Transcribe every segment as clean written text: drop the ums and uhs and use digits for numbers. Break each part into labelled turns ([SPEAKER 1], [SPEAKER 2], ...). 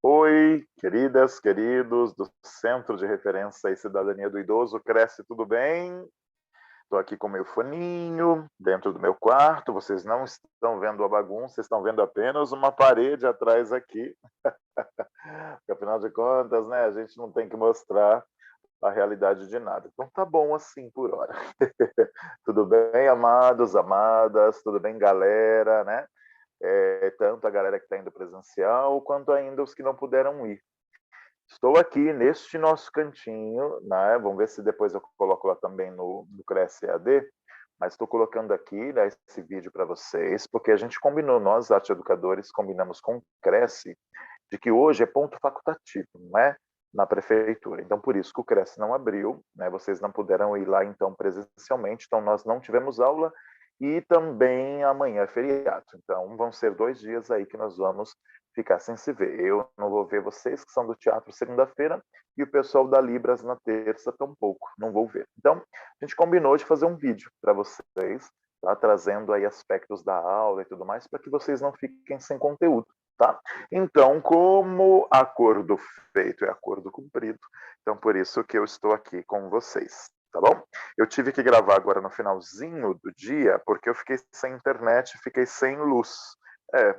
[SPEAKER 1] Oi, queridas, queridos do Centro de Referência e Cidadania do Idoso, Cresce, tudo bem? Estou aqui com meu foninho, dentro do meu quarto, vocês não estão vendo a bagunça, estão vendo apenas uma parede atrás aqui. Porque, afinal de contas, né, a gente não tem que mostrar a realidade de nada. Então tá bom assim por hora. Tudo bem, amados, amadas, tudo bem, galera, né? Tanto a galera que está indo presencial, quanto ainda os que não puderam ir. Estou aqui neste nosso cantinho, né? Vamos ver se depois eu coloco lá também no Cresce EAD, mas estou colocando aqui, né, esse vídeo para vocês, porque a gente combinou, nós, arte educadores, combinamos com o Cresce, de que hoje é ponto facultativo, não é? Na prefeitura. Então, por isso que o Cresce não abriu, né? Vocês não puderam ir lá, então, presencialmente, então nós não tivemos aula, e também amanhã é feriado. Então, vão ser 2 dias aí que nós vamos ficar sem se ver. Eu não vou ver vocês, que são do teatro, segunda-feira, e o pessoal da Libras na terça tampouco, não vou ver. Então, a gente combinou de fazer um vídeo para vocês, tá? Trazendo aí aspectos da aula e tudo mais, para que vocês não fiquem sem conteúdo, tá? Então, como acordo feito é acordo cumprido, então por isso que eu estou aqui com vocês, tá bom? Eu tive que gravar agora no finalzinho do dia, porque eu fiquei sem internet, fiquei sem luz.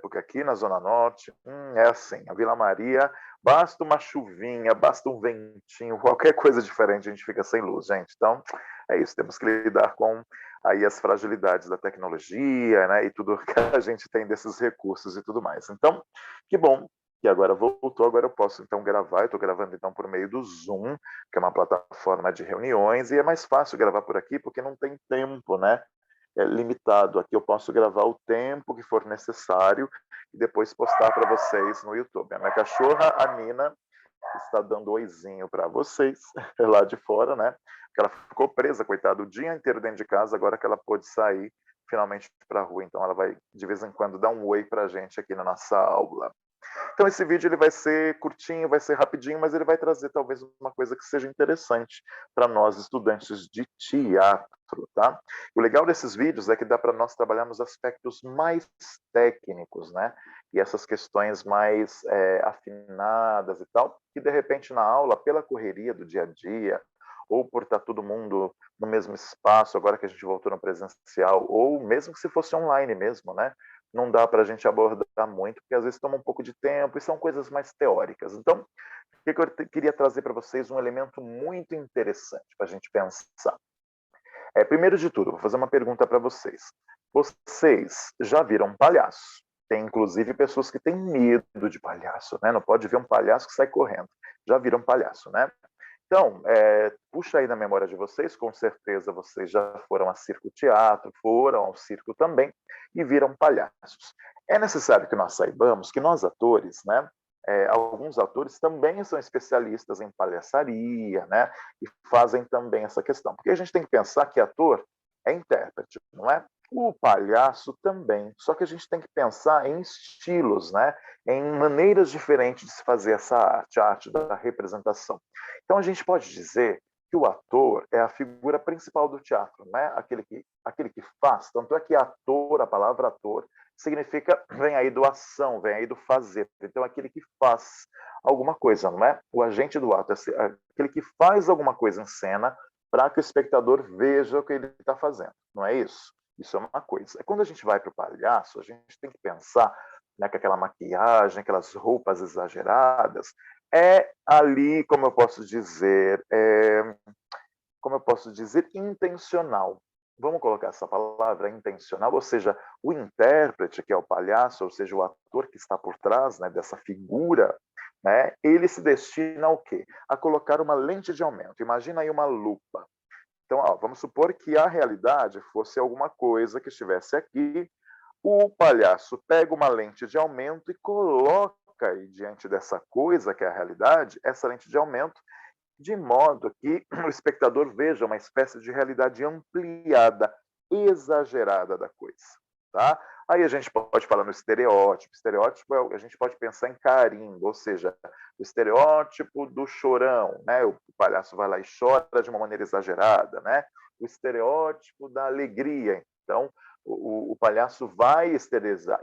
[SPEAKER 1] Porque aqui na Zona Norte, é assim, a Vila Maria, basta uma chuvinha, basta um ventinho, qualquer coisa diferente, a gente fica sem luz, gente. Então, é isso, temos que lidar com aí as fragilidades da tecnologia, né, e tudo que a gente tem desses recursos e tudo mais. Então, que bom que agora voltou, agora eu posso então gravar, eu estou gravando então por meio do Zoom, que é uma plataforma de reuniões, e é mais fácil gravar por aqui porque não tem tempo, né, limitado. Aqui eu posso gravar o tempo que for necessário e depois postar para vocês no YouTube. A minha cachorra, a Nina, está dando oizinho para vocês lá de fora, né? Porque ela ficou presa, coitada, o dia inteiro dentro de casa, agora que ela pôde sair finalmente para a rua. Então ela vai de vez em quando dar um oi para a gente aqui na nossa aula. Então esse vídeo ele vai ser curtinho, vai ser rapidinho, mas ele vai trazer talvez uma coisa que seja interessante para nós estudantes de teatro, tá? O legal desses vídeos é que dá para nós trabalharmos aspectos mais técnicos, né? E essas questões mais afinadas e tal, que de repente na aula, pela correria do dia a dia, ou por estar todo mundo no mesmo espaço, agora que a gente voltou no presencial, ou mesmo que se fosse online mesmo, né? Não dá para a gente abordar muito, porque às vezes toma um pouco de tempo e são coisas mais teóricas. Então, o que eu queria trazer para vocês um elemento muito interessante para a gente pensar. Primeiro de tudo, vou fazer uma pergunta para vocês. Vocês já viram palhaço? Tem inclusive pessoas que têm medo de palhaço, né? Não pode ver um palhaço que sai correndo. Já viram palhaço, né? Então, puxa aí na memória de vocês, com certeza vocês já foram a circo-teatro, foram ao circo também e viram palhaços. É necessário que nós saibamos que nós atores, né, alguns atores também são especialistas em palhaçaria, né, e fazem também essa questão. Porque a gente tem que pensar que ator é intérprete, não é? O palhaço também. Só que a gente tem que pensar em estilos, né? Em maneiras diferentes de se fazer essa arte, a arte da representação. Então a gente pode dizer que o ator é a figura principal do teatro, né? Aquele que faz. Tanto é que ator, a palavra ator, significa, vem aí do ação, vem aí do fazer. Então aquele que faz alguma coisa, não é? O agente do ato é aquele que faz alguma coisa em cena para que o espectador veja o que ele está fazendo, não é isso? Isso é uma coisa. Quando a gente vai para o palhaço, a gente tem que pensar, né, que aquela maquiagem, aquelas roupas exageradas, é ali, como eu posso dizer, intencional. Vamos colocar essa palavra intencional, ou seja, o intérprete, que é o palhaço, ou seja, o ator que está por trás, né, dessa figura, né, ele se destina ao quê? A colocar uma lente de aumento. Imagina aí uma lupa. Então, vamos supor que a realidade fosse alguma coisa que estivesse aqui. O palhaço pega uma lente de aumento e coloca aí diante dessa coisa que é a realidade, essa lente de aumento, de modo que o espectador veja uma espécie de realidade ampliada, exagerada da coisa. Tá? Aí a gente pode falar no estereótipo. Estereótipo a gente pode pensar em carimbo, ou seja, o estereótipo do chorão, né? O palhaço vai lá e chora de uma maneira exagerada, né? O estereótipo da alegria. Então, o palhaço vai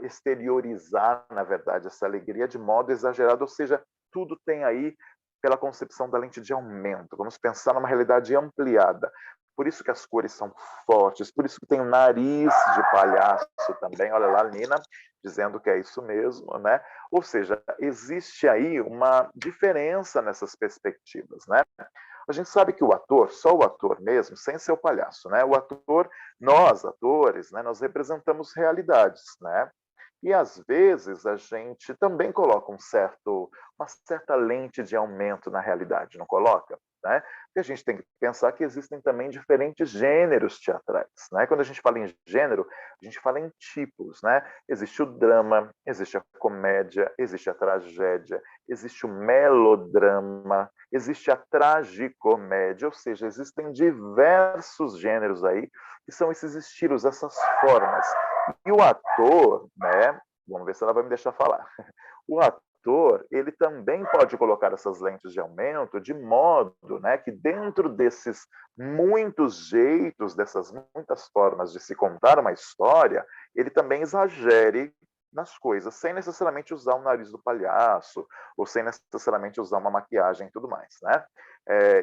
[SPEAKER 1] exteriorizar, na verdade, essa alegria de modo exagerado, ou seja, tudo tem aí pela concepção da lente de aumento. Vamos pensar numa realidade ampliada. Por isso que as cores são fortes, por isso que tem o nariz de palhaço também. Olha lá, Nina, dizendo que é isso mesmo, né? Ou seja, existe aí uma diferença nessas perspectivas, né? A gente sabe que o ator, só o ator mesmo, sem ser o palhaço, né? O ator, nós atores, né? Nós representamos realidades, né? E às vezes a gente também coloca uma certa lente de aumento na realidade, não coloca? Né? Porque a gente tem que pensar que existem também diferentes gêneros teatrais. Né? Quando a gente fala em gênero, a gente fala em tipos. Né? Existe o drama, existe a comédia, existe a tragédia, existe o melodrama, existe a tragicomédia, ou seja, existem diversos gêneros aí, que são esses estilos, essas formas. E o ator, né? Vamos ver se ela vai me deixar falar. O ator, ele também pode colocar essas lentes de aumento de modo, né, que dentro desses muitos jeitos, dessas muitas formas de se contar uma história, ele também exagere nas coisas, sem necessariamente usar o nariz do palhaço, ou sem necessariamente usar uma maquiagem e tudo mais, né?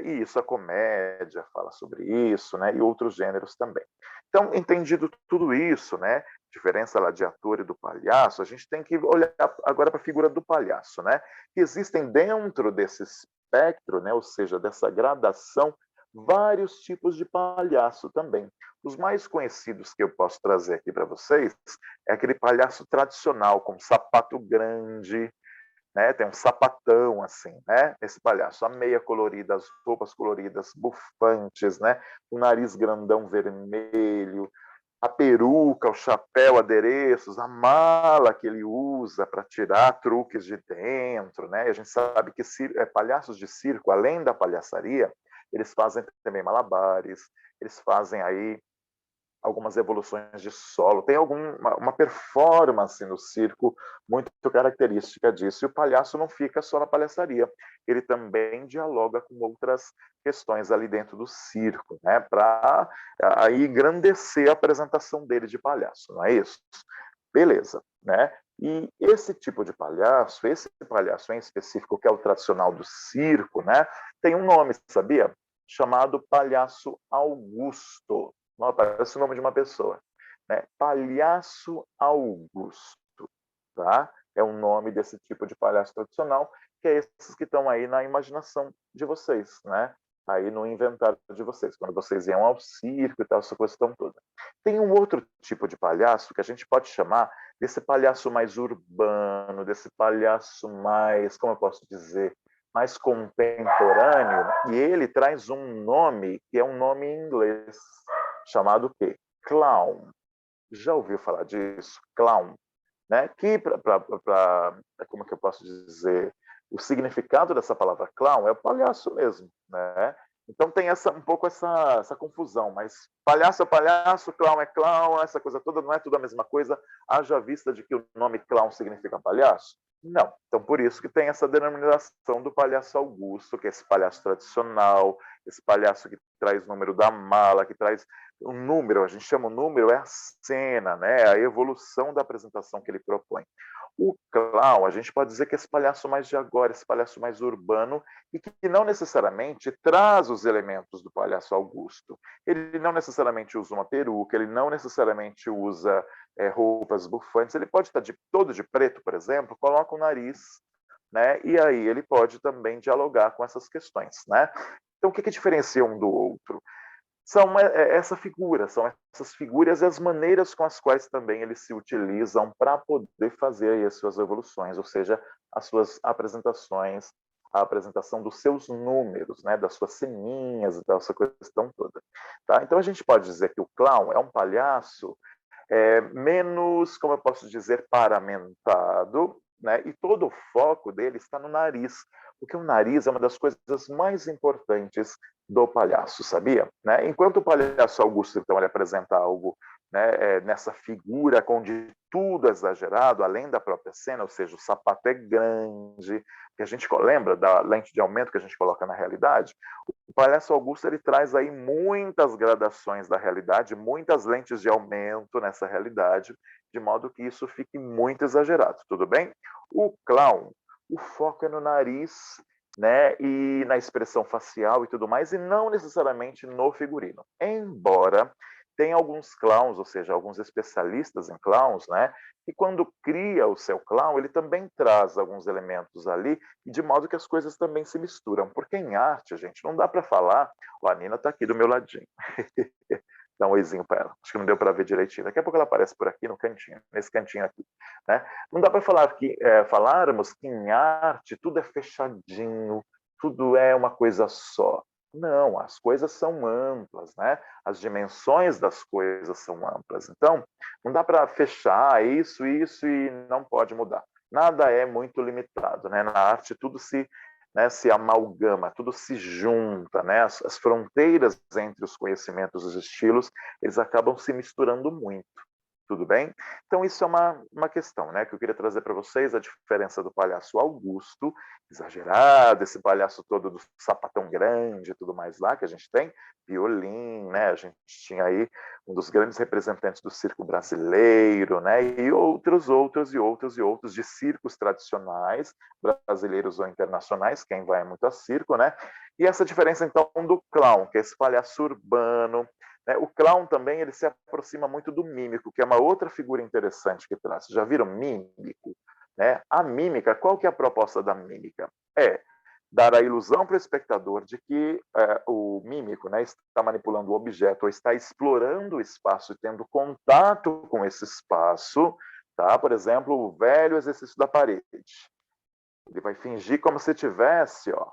[SPEAKER 1] E isso, a comédia fala sobre isso, né? E outros gêneros também. Então, entendido tudo isso, né? Diferença lá de ator e do palhaço, a gente tem que olhar agora para a figura do palhaço, né? Que existem dentro desse espectro, né? Ou seja, dessa gradação, vários tipos de palhaço também. Os mais conhecidos que eu posso trazer aqui para vocês é aquele palhaço tradicional, com sapato grande, né? Tem um sapatão assim, né? Esse palhaço, a meia colorida, as roupas coloridas, bufantes, né? O nariz grandão vermelho, a peruca, o chapéu, adereços, a mala que ele usa para tirar truques de dentro, né? E a gente sabe que palhaços de circo, além da palhaçaria, eles fazem também malabares, eles fazem aí algumas evoluções de solo, tem uma performance no circo muito característica disso, e o palhaço não fica só na palhaçaria, ele também dialoga com outras questões ali dentro do circo, né, para aí engrandecer a apresentação dele de palhaço, não é isso? Beleza, né? E esse tipo de palhaço, esse palhaço em específico, que é o tradicional do circo, né, tem um nome, sabia? Chamado Palhaço Augusto. Não, parece o nome de uma pessoa. Né? Palhaço Augusto. Tá? É o nome desse tipo de palhaço tradicional, que é esses que estão aí na imaginação de vocês, né? Aí no inventário de vocês, quando vocês iam ao circo e tal, essa questão toda. Tem um outro tipo de palhaço que a gente pode chamar desse palhaço mais urbano, desse palhaço mais, como eu posso dizer, mais contemporâneo, e ele traz um nome que é um nome em inglês, chamado o quê? Clown. Já ouviu falar disso? Clown. Né? Que, como é que eu posso dizer, o significado dessa palavra clown é o palhaço mesmo. Né? Então tem um pouco essa confusão, mas palhaço é palhaço, clown é clown, essa coisa toda não é tudo a mesma coisa, haja vista de que o nome clown significa palhaço? Não. Então, por isso que tem essa denominação do palhaço Augusto, que é esse palhaço tradicional, esse palhaço que traz o número da mala, que traz o número, a gente chama o número, é a cena, né? A evolução da apresentação que ele propõe. O clown, a gente pode dizer que é esse palhaço mais de agora, esse palhaço mais urbano, e que não necessariamente traz os elementos do palhaço Augusto. Ele não necessariamente usa uma peruca, ele não necessariamente usa roupas bufantes, ele pode estar todo de preto, por exemplo, coloca o nariz, né? E aí ele pode também dialogar com essas questões, né? Então, o que diferencia um do outro? São essa figura, são essas figuras e as maneiras com as quais também eles se utilizam para poder fazer aí as suas evoluções, ou seja, as suas apresentações, a apresentação dos seus números, né, das suas ceninhas e tal, essa questão toda. Tá? Então a gente pode dizer que o clown é um palhaço menos, como eu posso dizer, paramentado, né? E todo o foco dele está no nariz, porque o nariz é uma das coisas mais importantes do palhaço, sabia? Né? Enquanto o palhaço Augusto, então, ele apresenta algo, né, nessa figura onde tudo é exagerado, além da própria cena, ou seja, o sapato é grande, que a gente lembra da lente de aumento que a gente coloca na realidade, o Palhaço Augusto ele traz aí muitas gradações da realidade, muitas lentes de aumento nessa realidade, de modo que isso fique muito exagerado, tudo bem? O clown, o foco é no nariz, né, e na expressão facial e tudo mais, e não necessariamente no figurino. Embora tem alguns clowns, ou seja, alguns especialistas em clowns, né, que quando cria o seu clown, ele também traz alguns elementos ali, de modo que as coisas também se misturam. Porque em arte, gente, não dá para falar... Ó, a Nina está aqui do meu ladinho. Dá um oizinho para ela. Acho que não deu para ver direitinho. Daqui a pouco ela aparece por aqui no cantinho, nesse cantinho aqui. Né? Não dá para falar que, falarmos que em arte tudo é fechadinho, tudo é uma coisa só. Não, as coisas são amplas, né? As dimensões das coisas são amplas. Então, não dá para fechar isso e não pode mudar. Nada é muito limitado, né? Na arte tudo se, né, se amalgama, tudo se junta, né? As fronteiras entre os conhecimentos e os estilos, eles acabam se misturando muito. Tudo bem? Então, isso é uma questão, né, que eu queria trazer para vocês, a diferença do palhaço Augusto, exagerado, esse palhaço todo do sapatão grande e tudo mais lá, que a gente tem, Piolim, né, a gente tinha aí um dos grandes representantes do circo brasileiro, né, e outros de circos tradicionais, brasileiros ou internacionais, quem vai muito a circo, né, e essa diferença, então, do clown, que é esse palhaço urbano. O clown também ele se aproxima muito do mímico, que é uma outra figura interessante que traz. Já viram mímico? Né? A mímica, qual que é a proposta da mímica? É dar a ilusão para o espectador de que o mímico, né, está manipulando o objeto ou está explorando o espaço e tendo contato com esse espaço. Tá? Por exemplo, o velho exercício da parede. Ele vai fingir como se tivesse, ó,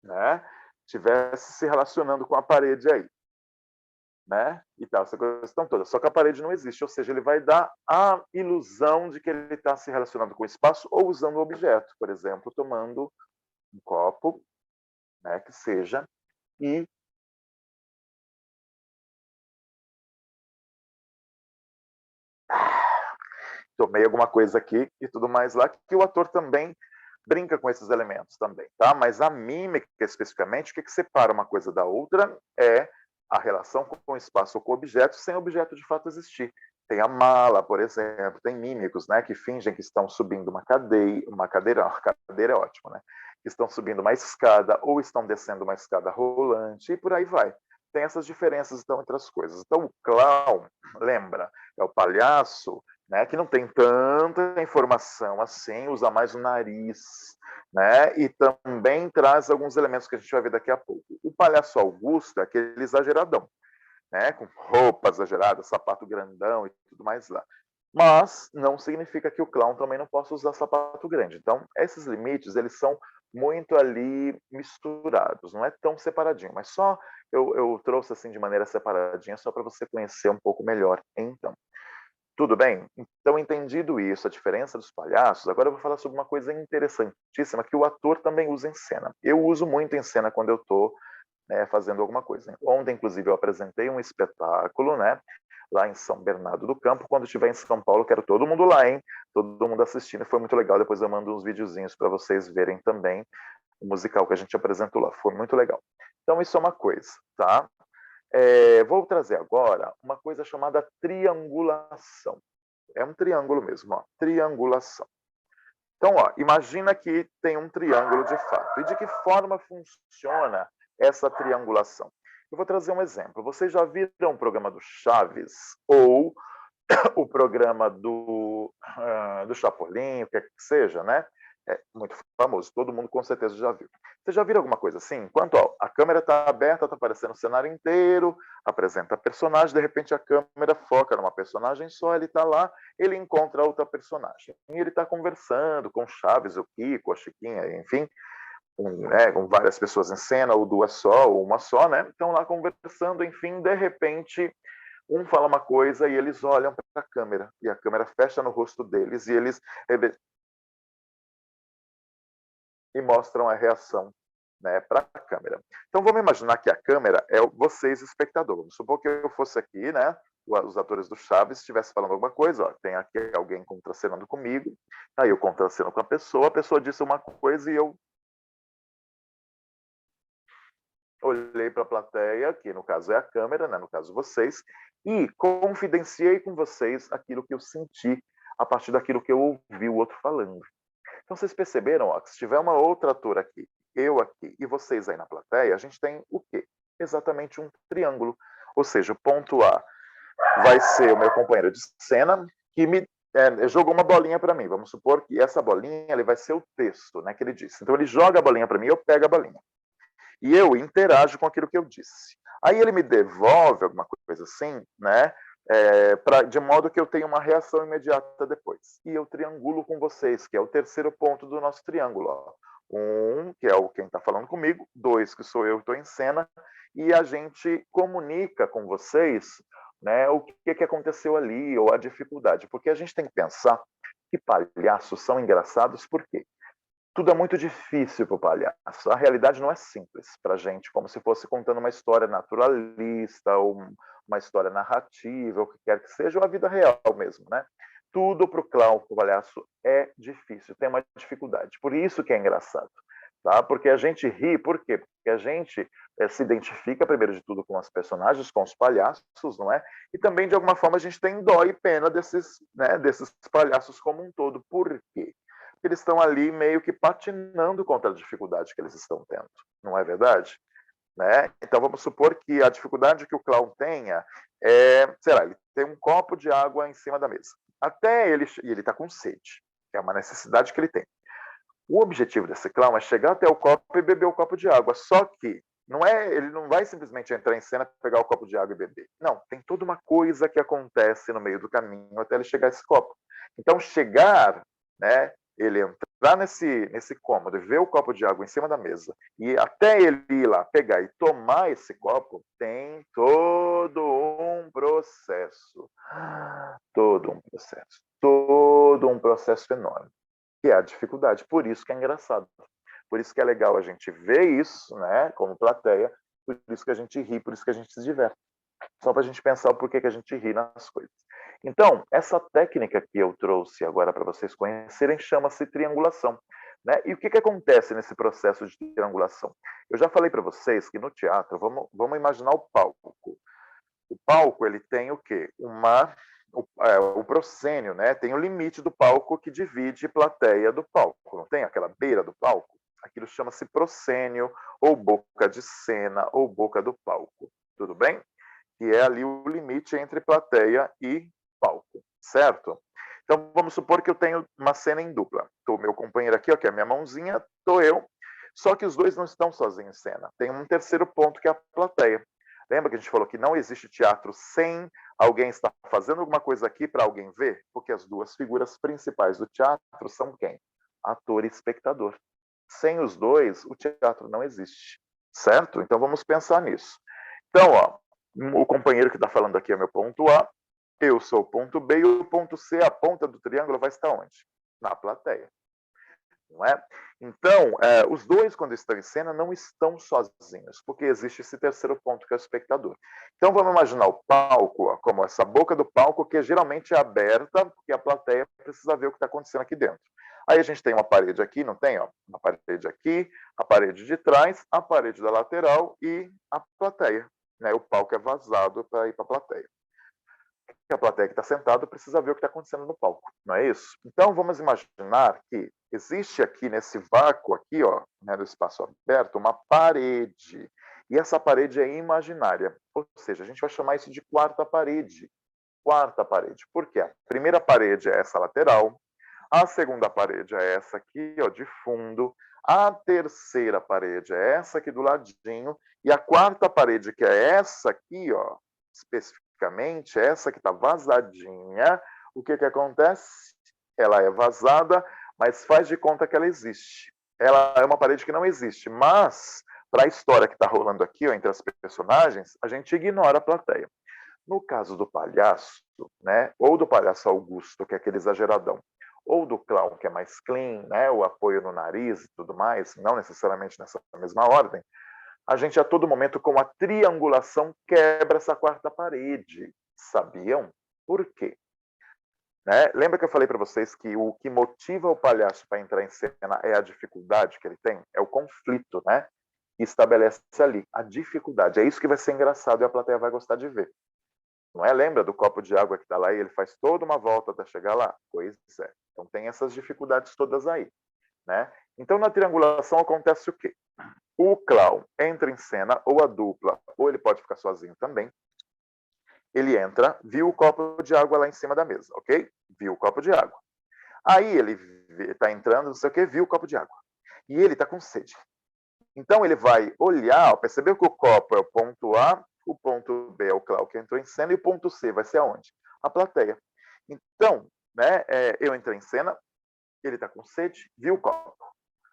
[SPEAKER 1] né, tivesse se relacionando com a parede aí, né, e tal, essa questão toda. Só que a parede não existe, ou seja, ele vai dar a ilusão de que ele está se relacionando com o espaço ou usando o objeto, por exemplo, tomando um copo, né, que seja, e tomei alguma coisa aqui e tudo mais lá, que o ator também brinca com esses elementos também, tá? Mas a mímica, especificamente, o que separa uma coisa da outra é a relação com o espaço ou com o objeto, sem o objeto de fato existir. Tem a mala, por exemplo, tem mímicos, né, que fingem que estão subindo uma cadeira é ótimo, né? Que estão subindo uma escada ou estão descendo uma escada rolante e por aí vai. Tem essas diferenças, então, entre as coisas. Então, o clown, lembra, é o palhaço, né, que não tem tanta informação assim, usa mais o nariz, né, e também traz alguns elementos que a gente vai ver daqui a pouco. O palhaço Augusto é aquele exageradão, né, com roupa exagerada, sapato grandão e tudo mais lá. Mas não significa que o clown também não possa usar sapato grande. Então, esses limites, eles são muito ali misturados, não é tão separadinho, mas só eu trouxe assim de maneira separadinha só para você conhecer um pouco melhor, então. Tudo bem? Então, entendido isso, a diferença dos palhaços, agora eu vou falar sobre uma coisa interessantíssima que o ator também usa em cena. Eu uso muito em cena quando eu estou, né, fazendo alguma coisa. Ontem, inclusive, eu apresentei um espetáculo, né, lá em São Bernardo do Campo. Quando estiver em São Paulo, quero todo mundo lá, hein? Todo mundo assistindo, foi muito legal. Depois eu mando uns videozinhos para vocês verem também o musical que a gente apresentou lá. Foi muito legal. Então, isso é uma coisa, tá? Vou trazer agora uma coisa chamada triangulação. É um triângulo mesmo, ó, triangulação. Então, ó, imagina que tem um triângulo de fato. E de que forma funciona essa triangulação? Eu vou trazer um exemplo. Vocês já viram o programa do Chaves ou o programa do Chapolin, o que quer que seja, né? É muito famoso, todo mundo com certeza já viu. Você já viu alguma coisa assim? Enquanto a câmera está aberta, está aparecendo o cenário inteiro, apresenta a personagem, de repente a câmera foca numa personagem só, ele está lá, ele encontra outra personagem. E ele está conversando com o Chaves, o Kiko, a Chiquinha, enfim, com várias pessoas em cena, ou duas só, ou uma só, né? Estão lá conversando, enfim, de repente um fala uma coisa e eles olham para a câmera, e a câmera fecha no rosto deles, e eles e mostram a reação, né, para a câmera. Então vamos imaginar que a câmera é vocês, espectador. Vamos supor que eu fosse aqui, né, os atores do Chaves estivessem falando alguma coisa, ó, tem aqui alguém contracenando comigo, aí eu contraceno com a pessoa disse uma coisa e eu olhei para a plateia, que no caso é a câmera, né, no caso vocês, e confidenciei com vocês aquilo que eu senti a partir daquilo que eu ouvi o outro falando. Então vocês perceberam, ó, que se tiver uma outra ator aqui, eu aqui e vocês aí na plateia, a gente tem o quê? Exatamente um triângulo. Ou seja, o ponto A vai ser o meu companheiro de cena que me jogou uma bolinha para mim. Vamos supor que essa bolinha ele vai ser o texto, né, que ele disse. Então ele joga a bolinha para mim, eu pego a bolinha. E eu interajo com aquilo que eu disse. Aí ele me devolve alguma coisa assim, né? De modo que eu tenha uma reação imediata depois. E eu triangulo com vocês, que é o terceiro ponto do nosso triângulo. Ó. Que é quem está falando comigo, 2, que sou eu que estou em cena, e a gente comunica com vocês, né, o que aconteceu ali, ou a dificuldade. Porque a gente tem que pensar que palhaços são engraçados, por quê? Tudo é muito difícil para o palhaço. A realidade não é simples para a gente, como se fosse contando uma história naturalista, ou uma história narrativa, ou o que quer que seja, ou a vida real mesmo, né? Tudo para o clown, para o palhaço, é difícil, tem uma dificuldade. Por isso que é engraçado, tá? Porque a gente ri, por quê? Porque a gente se identifica, primeiro de tudo, com os personagens, com os palhaços, não é? E também, de alguma forma, a gente tem dó e pena desses palhaços como um todo. Por quê? Eles estão ali meio que patinando contra a dificuldade que eles estão tendo, não é verdade? Né? Então vamos supor que a dificuldade que o clown tenha sei lá, ele tem um copo de água em cima da mesa. Até ele, e ele está com sede, que é uma necessidade que ele tem. O objetivo desse clown é chegar até o copo e beber o copo de água, só que ele não vai simplesmente entrar em cena, pegar o copo de água e beber. Não, tem toda uma coisa que acontece no meio do caminho até ele chegar a esse copo. Então chegar, né, ele entrar nesse cômodo e ver o copo de água em cima da mesa, e até ele ir lá pegar e tomar esse copo, tem todo um processo. Todo um processo enorme, que é a dificuldade. Por isso que é engraçado. Por isso que é legal a gente ver isso, né, como plateia, por isso que a gente ri, por isso que a gente se diverte. Só para a gente pensar o porquê que a gente ri nas coisas. Então, essa técnica que eu trouxe agora para vocês conhecerem chama-se triangulação. Né? E o que acontece nesse processo de triangulação? Eu já falei para vocês que no teatro, vamos imaginar o palco. O palco ele tem o quê? O proscênio, né? Tem o limite do palco que divide plateia do palco. Não tem aquela beira do palco? Aquilo chama-se proscênio, ou boca de cena, ou boca do palco. Tudo bem? Que é ali o limite entre plateia e palco, certo? Então, vamos supor que eu tenho uma cena em dupla. Estou meu companheiro aqui, ó, que é a minha mãozinha, estou eu, só que os dois não estão sozinhos em cena. Tem um terceiro ponto, que é a plateia. Lembra que a gente falou que não existe teatro sem alguém estar fazendo alguma coisa aqui para alguém ver? Porque as duas figuras principais do teatro são quem? Ator e espectador. Sem os dois, o teatro não existe, certo? Então, vamos pensar nisso. Então, ó, o companheiro que está falando aqui é meu ponto A, eu sou o ponto B, e o ponto C, a ponta do triângulo, vai estar onde? Na plateia. Não é? Então, os dois, quando estão em cena, não estão sozinhos, porque existe esse terceiro ponto, que é o espectador. Então, vamos imaginar o palco ó, como essa boca do palco, que geralmente é aberta, porque a plateia precisa ver o que está acontecendo aqui dentro. Aí a gente tem uma parede aqui, não tem? Ó, uma parede aqui, a parede de trás, a parede da lateral e a plateia. Né? O palco é vazado para ir para a plateia. A plateia que está sentada precisa ver o que está acontecendo no palco, não é isso? Então vamos imaginar que existe aqui nesse vácuo aqui, ó, né, no espaço aberto, uma parede. E essa parede é imaginária, ou seja, a gente vai chamar isso de quarta parede. Quarta parede. Por quê? A primeira parede é essa lateral, a segunda parede é essa aqui, ó, de fundo, a terceira parede é essa aqui do ladinho, e a quarta parede, que é essa aqui, ó, especificamente, essa que está vazadinha, o que acontece? Ela é vazada, mas faz de conta que ela existe. Ela é uma parede que não existe, mas para a história que está rolando aqui, ó, entre as personagens, a gente ignora a plateia. No caso do palhaço, né, ou do palhaço Augusto, que é aquele exageradão, ou do clown, que é mais clean, né, o apoio no nariz e tudo mais, não necessariamente nessa mesma ordem, a gente a todo momento, com a triangulação, quebra essa quarta parede. Sabiam? Por quê? Né? Lembra que eu falei para vocês que o que motiva o palhaço para entrar em cena é a dificuldade que ele tem? É o conflito, né? Que estabelece ali a dificuldade. É isso que vai ser engraçado e a plateia vai gostar de ver. Não é? Lembra do copo de água que está lá e ele faz toda uma volta até chegar lá? Pois é. Então tem essas dificuldades todas aí. Né? Então na triangulação acontece o quê? O clown entra em cena, ou a dupla, ou ele pode ficar sozinho também. Ele entra, viu o copo de água lá em cima da mesa, ok? Viu o copo de água. Aí ele está entrando, não sei o que, viu o copo de água. E ele está com sede. Então ele vai olhar, percebeu que o copo é o ponto A, o ponto B é o clown que entrou em cena, e o ponto C vai ser aonde? A plateia. Então, né, eu entrei em cena, ele está com sede, viu o copo.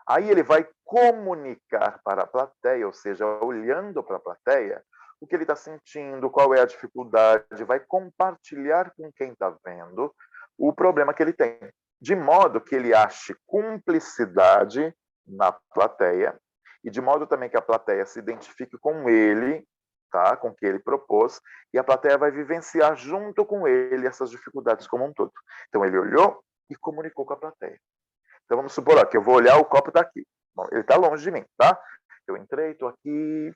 [SPEAKER 1] Aí ele vai comunicar para a plateia, ou seja, olhando para a plateia, o que ele está sentindo, qual é a dificuldade, vai compartilhar com quem está vendo o problema que ele tem. De modo que ele ache cumplicidade na plateia, e de modo também que a plateia se identifique com ele, tá? Com o que ele propôs, e a plateia vai vivenciar junto com ele essas dificuldades como um todo. Então ele olhou e comunicou com a plateia. Então vamos supor ó, que eu vou olhar, o copo está aqui. Bom, ele está longe de mim, tá? Eu entrei, estou aqui.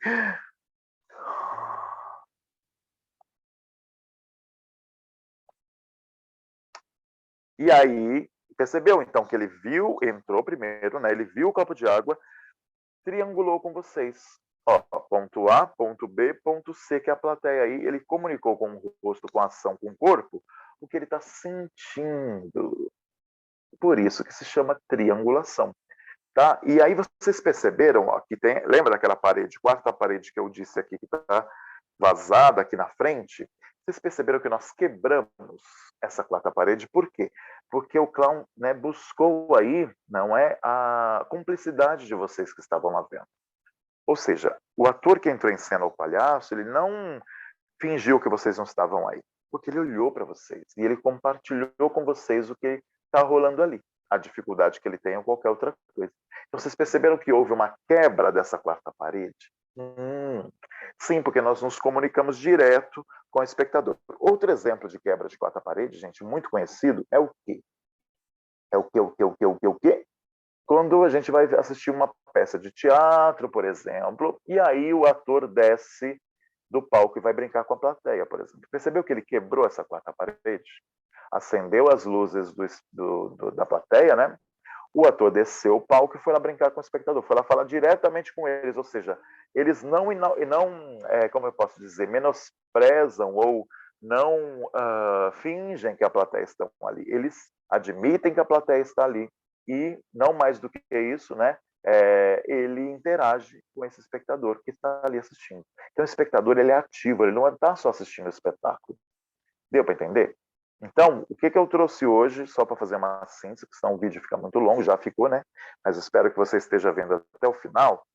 [SPEAKER 1] E aí, percebeu então que ele viu, entrou primeiro, né? Ele viu o copo de água, triangulou com vocês. Ó, ponto A, ponto B, ponto C, que é a plateia aí, ele comunicou com o rosto, com a ação, com o corpo, o que ele está sentindo. Por isso que se chama triangulação. Tá? E aí vocês perceberam ó, que tem. Lembra daquela parede, quarta parede que eu disse aqui, que está vazada aqui na frente? Vocês perceberam que nós quebramos essa quarta parede, por quê? Porque o clown, né, buscou aí, não é, a cumplicidade de vocês que estavam lá vendo. Ou seja, o ator que entrou em cena, o palhaço, ele não fingiu que vocês não estavam aí, porque ele olhou para vocês e ele compartilhou com vocês o que está rolando ali, a dificuldade que ele tem ou qualquer outra coisa. Então, vocês perceberam que houve uma quebra dessa quarta parede? Sim, porque nós nos comunicamos direto com o espectador. Outro exemplo de quebra de quarta parede, gente, muito conhecido, é o quê? É o quê? Quando a gente vai assistir uma peça de teatro, por exemplo, e aí o ator desce do palco e vai brincar com a plateia, por exemplo. Percebeu que ele quebrou essa quarta parede? Acendeu as luzes da plateia, né? O ator desceu o palco e foi lá brincar com o espectador, foi lá falar diretamente com eles, ou seja, eles não como eu posso dizer, menosprezam ou não fingem que a plateia está ali. Eles admitem que a plateia está ali e, não mais do que isso, né, ele interage com esse espectador que está ali assistindo. Então, o espectador ele é ativo, ele não está só assistindo o espetáculo. Deu para entender? Então, o que eu trouxe hoje, só para fazer uma síntese, que senão o vídeo fica muito longo, já ficou, né? Mas espero que você esteja vendo até o final,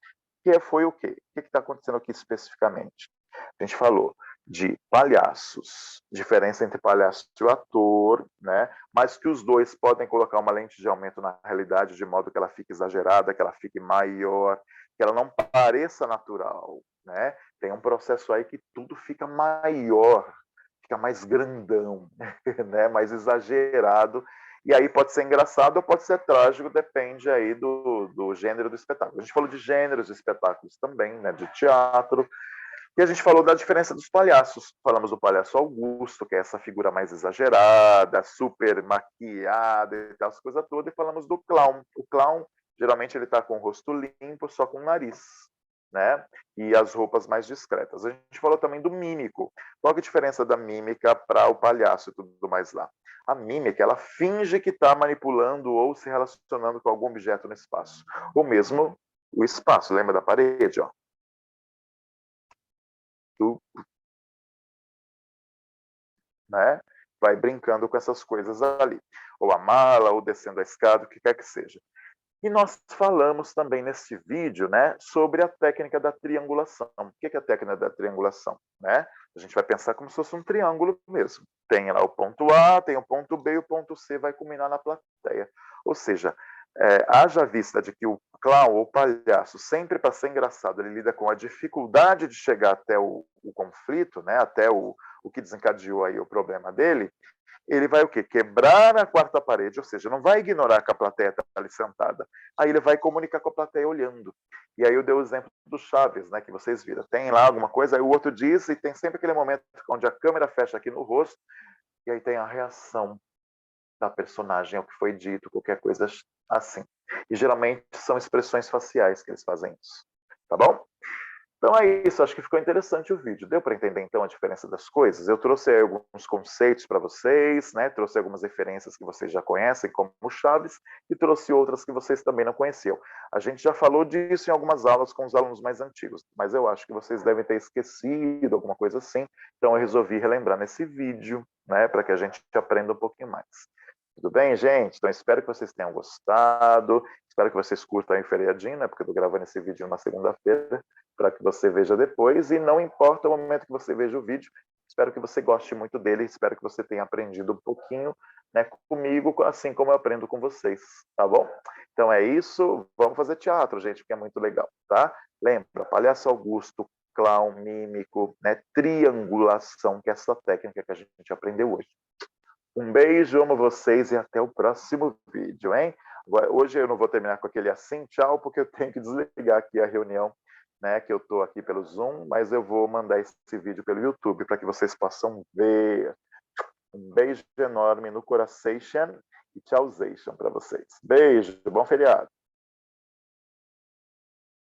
[SPEAKER 1] que foi o quê? O que está acontecendo aqui especificamente? A gente falou de palhaços, diferença entre palhaço e o ator, né? Mas que os dois podem colocar uma lente de aumento na realidade de modo que ela fique exagerada, que ela fique maior, que ela não pareça natural, né? Tem um processo aí que tudo fica maior, fica mais grandão, né? Mais exagerado. E aí pode ser engraçado ou pode ser trágico, depende aí do gênero do espetáculo. A gente falou de gêneros de espetáculos também, né? De teatro. E a gente falou da diferença dos palhaços. Falamos do palhaço Augusto, que é essa figura mais exagerada, super maquiada e tal, as coisas todas. E falamos do clown. O clown, geralmente, ele está com o rosto limpo, só com o nariz, né? E as roupas mais discretas. A gente falou também do mímico. Qual é a diferença da mímica para o palhaço e tudo mais lá? A mímica, ela finge que está manipulando ou se relacionando com algum objeto no espaço. Ou mesmo o espaço. Lembra da parede, ó? Né? Vai brincando com essas coisas ali. Ou a mala, ou descendo a escada, o que quer que seja. E nós falamos também nesse vídeo, né, sobre a técnica da triangulação. O que é a técnica da triangulação? Né? A gente vai pensar como se fosse um triângulo mesmo. Tem lá o ponto A, tem o ponto B e o ponto C vai culminar na plateia. Ou seja, haja vista de que o clown ou o palhaço, sempre para ser engraçado, ele lida com a dificuldade de chegar até o conflito, né, até o o que desencadeou aí o problema dele, ele vai o quê? Quebrar a quarta parede, ou seja, não vai ignorar que a plateia está ali sentada. Aí ele vai comunicar com a plateia olhando. E aí eu dei o exemplo do Chaves, né, que vocês viram. Tem lá alguma coisa, aí o outro diz, e tem sempre aquele momento onde a câmera fecha aqui no rosto, e aí tem a reação da personagem ao que foi dito, qualquer coisa assim. E geralmente são expressões faciais que eles fazem isso. Tá bom? Então é isso, acho que ficou interessante o vídeo. Deu para entender então a diferença das coisas? Eu trouxe alguns conceitos para vocês, né? Trouxe algumas referências que vocês já conhecem, como Chaves, e trouxe outras que vocês também não conheciam. A gente já falou disso em algumas aulas com os alunos mais antigos, mas eu acho que vocês devem ter esquecido alguma coisa assim, então eu resolvi relembrar nesse vídeo, né? Para que a gente aprenda um pouquinho mais. Tudo bem, gente? Então, espero que vocês tenham gostado. Espero que vocês curtam aí o feriadinho, né? Porque eu estou gravando esse vídeo numa segunda-feira para que você veja depois. E não importa o momento que você veja o vídeo, espero que você goste muito dele. Espero que você tenha aprendido um pouquinho, né, comigo, assim como eu aprendo com vocês, tá bom? Então é isso. Vamos fazer teatro, gente, que é muito legal, tá? Lembra, palhaço Augusto, clown, mímico, né? Triangulação, que é essa técnica que a gente aprendeu hoje. Um beijo, amo vocês e até o próximo vídeo, hein? Agora, hoje eu não vou terminar com aquele assim, tchau, porque eu tenho que desligar aqui a reunião, né? Que eu estou aqui pelo Zoom, mas eu vou mandar esse vídeo pelo YouTube para que vocês possam ver. Um beijo enorme no coração e tchauzation para vocês. Beijo, bom feriado.